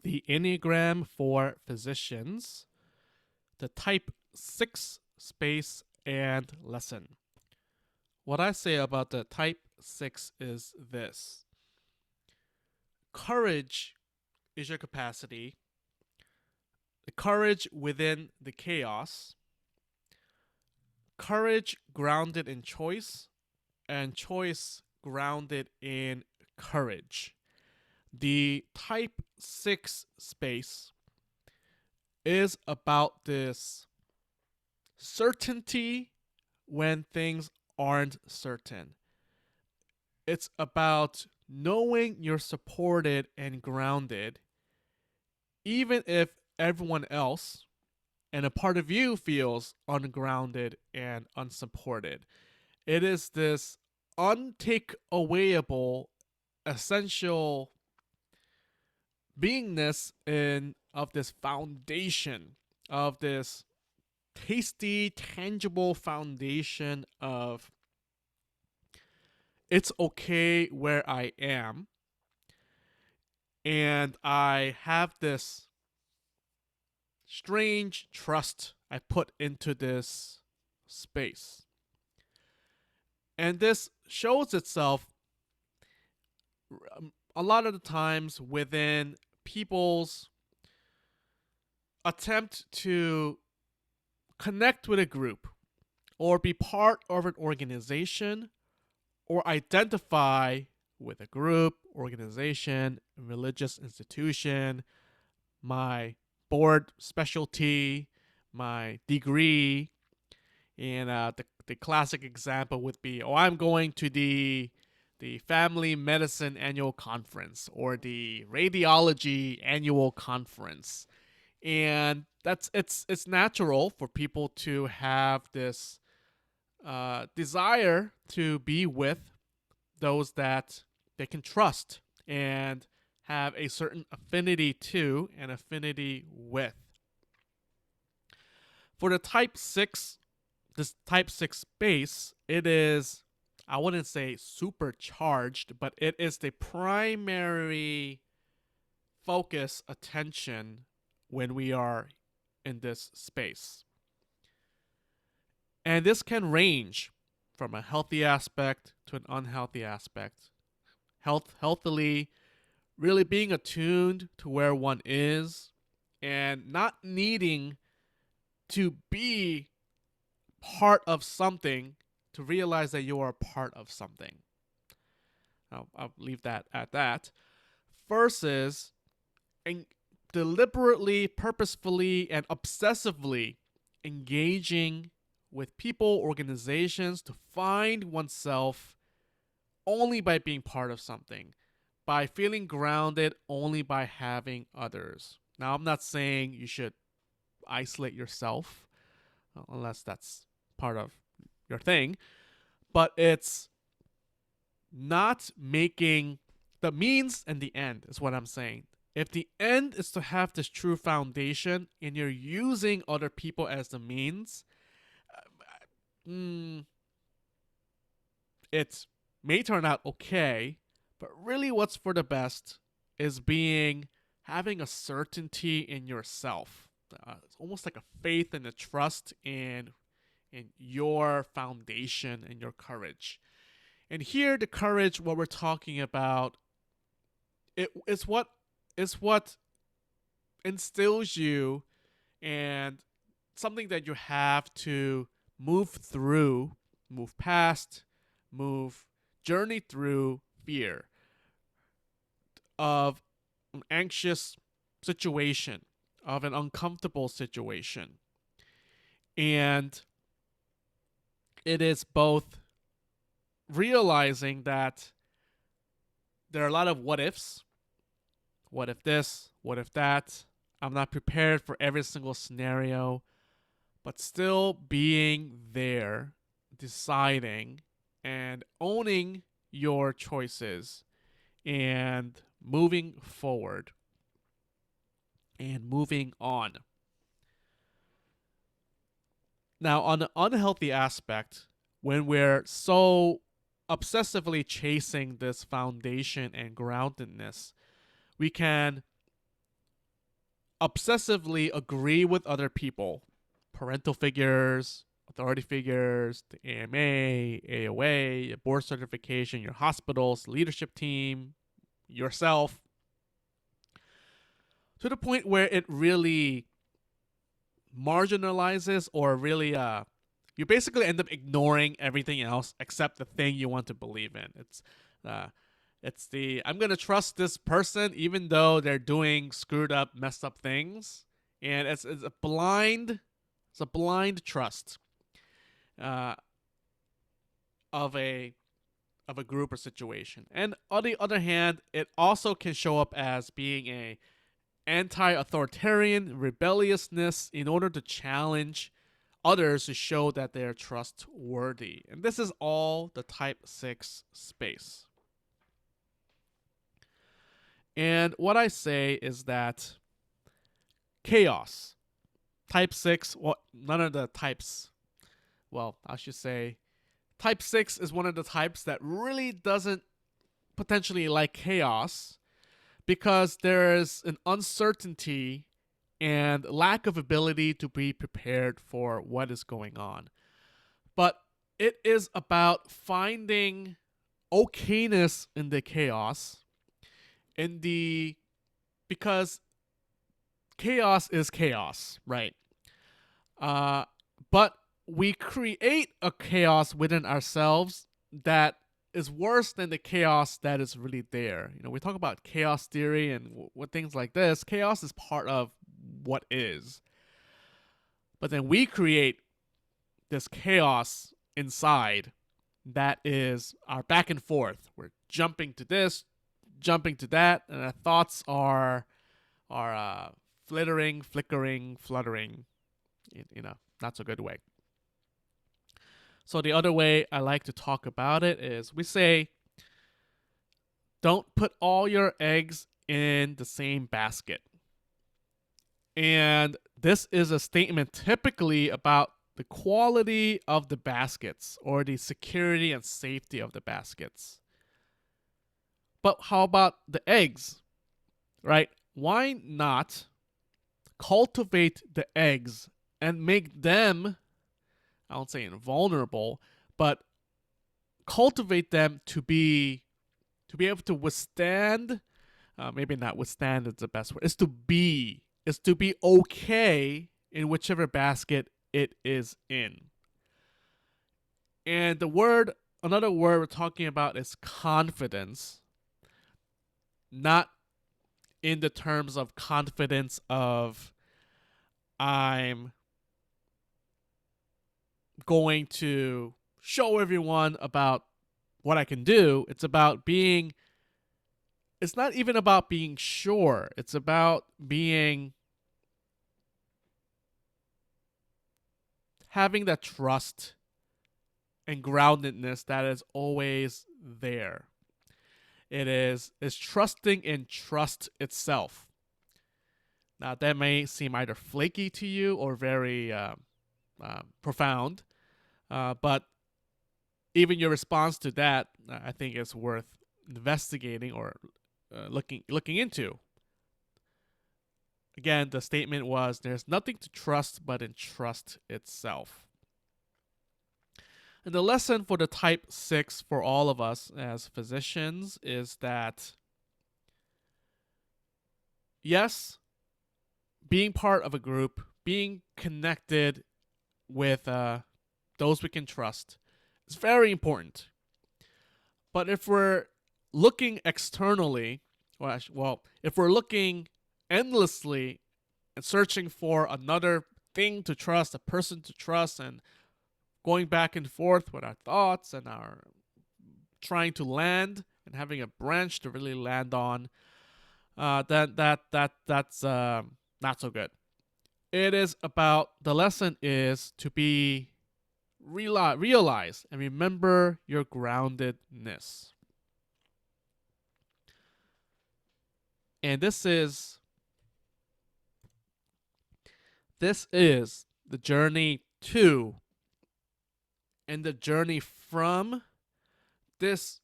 the enneagram for physicians, the type 6 space, and lesson. What I say about the type 6 is this: courage is your capacity, the courage within the chaos, courage grounded in choice, and choice grounded in courage. The type 6 space is about this certainty when things aren't certain. It's about knowing you're supported and grounded, even if everyone else and a part of you feels ungrounded and unsupported. It is this untakeawayable, essential beingness in of this foundation, of this tasty, tangible foundation of it's okay where I am, and I have this strange trust I put into this space. And this shows itself a lot of the times within people's attempt to connect with a group or be part of an organization or identify with a group, organization, religious institution, my board specialty, my degree. And the classic example would be, oh, I'm going to the family medicine annual conference or the radiology annual conference. And it's natural for people to have this desire to be with those that they can trust and have a certain affinity to and affinity with. For the type 6, this type 6 space, it is, I wouldn't say supercharged, but it is the primary focus attention when we are in this space. And this can range from a healthy aspect to an unhealthy aspect. Healthily, really being attuned to where one is and not needing to be part of something to realize that you are a part of something. I'll leave that at that. Versus deliberately, purposefully, and obsessively engaging with people, organizations to find oneself only by being part of something, by feeling grounded only by having others. Now, I'm not saying you should isolate yourself, unless that's part of your thing, but it's not making the means and the end, is what I'm saying. If the end is to have this true foundation and you're using other people as the means, it may turn out okay, but really what's for the best is having a certainty in yourself. It's almost like a faith and a trust in your foundation and your courage. And here, the courage, what we're talking about, is what instills you and something that you have to move through, move past, journey through fear of an anxious situation, of an uncomfortable situation. And it is both realizing that there are a lot of what ifs. What if this? What if that? I'm not prepared for every single scenario, but still being there, deciding and owning your choices and moving forward and moving on. Now, on the unhealthy aspect, when we're so obsessively chasing this foundation and groundedness, we can obsessively agree with other people, parental figures, authority figures, the AMA, AOA, your board certification, your hospital's leadership team, yourself, to the point where it really marginalizes or really you basically end up ignoring everything else except the thing you want to believe in. Uh it's the I'm gonna trust this person even though they're doing screwed up, messed up things, and it's a blind trust uh, of a group or situation. And on the other hand, it also can show up as being a anti-authoritarian rebelliousness in order to challenge others to show that they're trustworthy. And this is all the type 6 space. And what I say is that chaos, type 6, well, none of the types, well, I should say, type 6 is one of the types that really doesn't potentially like chaos because there is an uncertainty and lack of ability to be prepared for what is going on. But it is about finding okayness in the chaos, in the because chaos is chaos, right? Uh, but we create a chaos within ourselves that is worse than the chaos that is really there. You know, we talk about chaos theory and what things like this. Chaos is part of what is. But then we create this chaos inside that is our back and forth. We're jumping to this, jumping to that, and our thoughts are flittering, flickering, fluttering in a not so good way. So the other way I like to talk about it is we say, don't put all your eggs in the same basket. And this is a statement typically about the quality of the baskets or the security and safety of the baskets. But how about the eggs, right? Why not cultivate the eggs and make them, I won't say invulnerable, but cultivate them to be able to withstand. Maybe not withstand is the best word. Is to be okay in whichever basket it is in. And another word we're talking about is confidence, not in the terms of confidence of I'm going to show everyone about what I can do. It's not even about being sure. It's about having that trust and groundedness that is always there. Is trusting in trust itself. Now that may seem either flaky to you or very profound, but even your response to that, I think, is worth investigating or looking into. Again, the statement was there's nothing to trust but in trust itself. And the lesson for the type 6 for all of us as physicians is that, yes, being part of a group, being connected with those we can trust is very important. But if we're looking externally, if we're looking endlessly and searching for another thing to trust, a person to trust, and going back and forth with our thoughts and our trying to land and having a branch to really land on, that's not so good. It is about the lesson is to be realize and remember your groundedness. And this is the journey to and the journey from this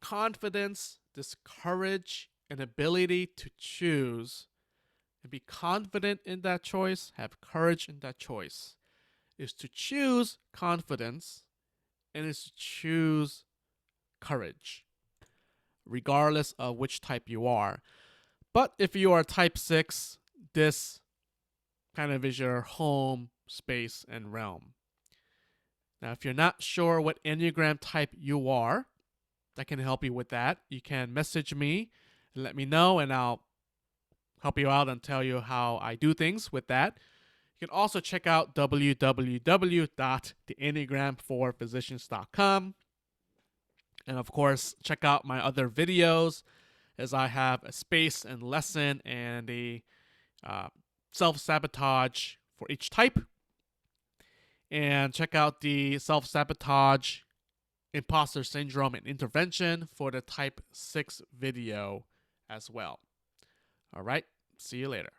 confidence, this courage, and ability to choose and be confident in that choice, have courage in that choice, is to choose confidence and is to choose courage, regardless of which type you are. But if you are type 6, this kind of is your home space and realm. Now, if you're not sure what Enneagram type you are, I can help you with that. You can message me and let me know, and I'll help you out and tell you how I do things with that. You can also check out www.theenneagram4physicians.com. And of course, check out my other videos, as I have a space and lesson and a self-sabotage for each type. And check out the self-sabotage, imposter syndrome, and intervention for the type 6 video as well. All right, see you later.